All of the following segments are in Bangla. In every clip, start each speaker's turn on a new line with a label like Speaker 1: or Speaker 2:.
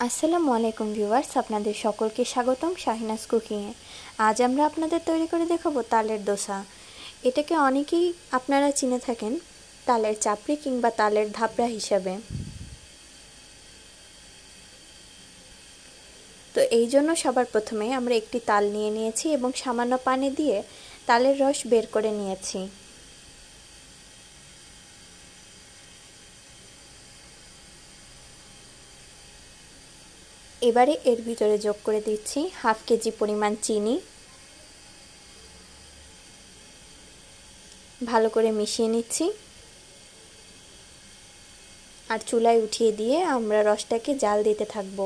Speaker 1: আসসালামু আলাইকুম ভিউয়ার্স, আপনাদের সকলকে স্বাগতম শাহিনাস কুকিংয়ে। আজ আমরা আপনাদের তৈরি করে দেখাবো তালের দোসা। এটাকে অনেকেই আপনারা চিনে থাকেন তালের চাপড়ি কিংবা তালের ধাপড়া হিসাবে। তো এই জন্য সবার প্রথমে আমরা একটি তাল নিয়ে নিয়েছি এবং সামান্য পানি দিয়ে তালের রস বের করে নিয়েছি। এবারে এর ভিতরে যোগ করে দিচ্ছি হাফ কেজি পরিমাণ চিনি। ভালো করে মিশিয়ে নিচ্ছি আর চুলায় উঠিয়ে দিয়ে আমরা রসটাকে জাল দিতে থাকব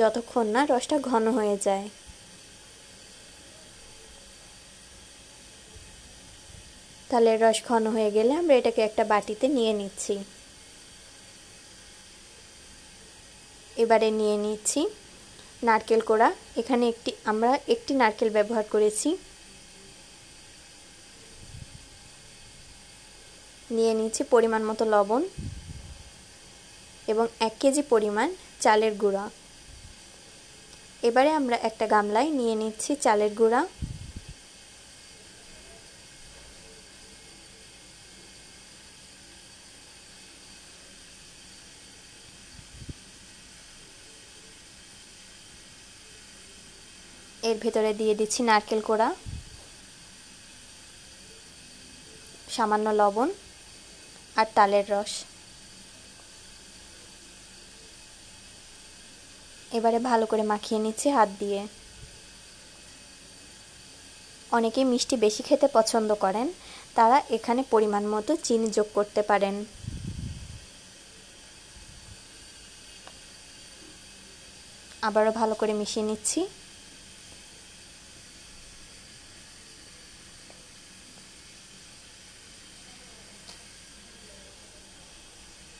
Speaker 1: যতক্ষণ না রসটা ঘন হয়ে যায়। তালের রস ঘন হয়ে গেলে আমরা এটাকে একটা বাটিতে নিয়ে নিচ্ছি। এবারে নিয়ে নিচ্ছি নারকেল কোড়া। এখানে আমরা একটি নারকেল ব্যবহার করেছি। নিয়ে নিচ্ছি পরিমাণ মতো লবণ এবং 1 কেজি পরিমাণ চালের গুঁড়া। এবারে আমরা একটা গামলায় নিয়ে নিচ্ছি চালের গুঁড়া। এর ভেতরে দিয়ে দিচ্ছি নারকেল কোড়া, সামান্য লবণ আর তালের রস। এবারে ভালো করে মাখিয়ে নিচ্ছি হাত দিয়ে। অনেকেই মিষ্টি বেশি খেতে পছন্দ করেন, তারা এখানে পরিমাণ মতো চিনি যোগ করতে পারেন। আবারও ভালো করে মিশিয়ে নিচ্ছি।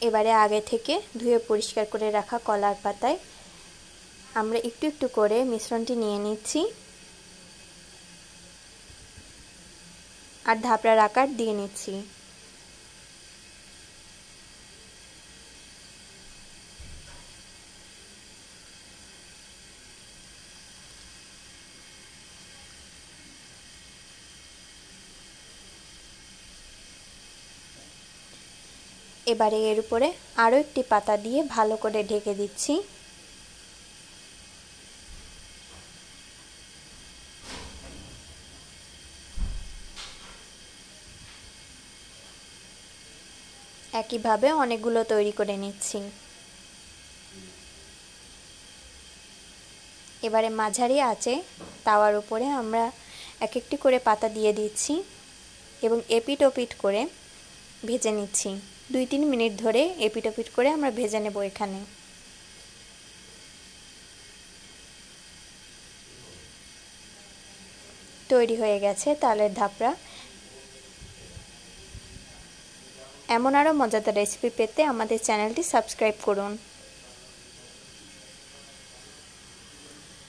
Speaker 1: এবারে আগে থেকে ধুয়ে পরিষ্কার করে রাখা কলার পাতায় আমরা একটু একটু করে মিশ্রণটি নিয়ে নিচ্ছি আর ধাপড়ার আকার দিয়ে নিচ্ছি। এবারে এর উপরে আরও একটি পাতা দিয়ে ভালো করে ঢেকে দিচ্ছি। একইভাবে অনেকগুলো তৈরি করে নিচ্ছি। এবারে মাঝারি আঁচে তাওয়ার উপরে আমরা এক একটি করে পাতা দিয়ে দিচ্ছি এবং এপিট ওপিট করে ভেজে নিচ্ছি। 2-3 মিনিট ধরে এপিট ওপিট করে আমরা ভেজে নেব। এখানে তৈরি হয়ে গেছে তালের ধাপড়া। এমন আরও মজাদার রেসিপি পেতে আমাদের চ্যানেলটি সাবস্ক্রাইব করুন।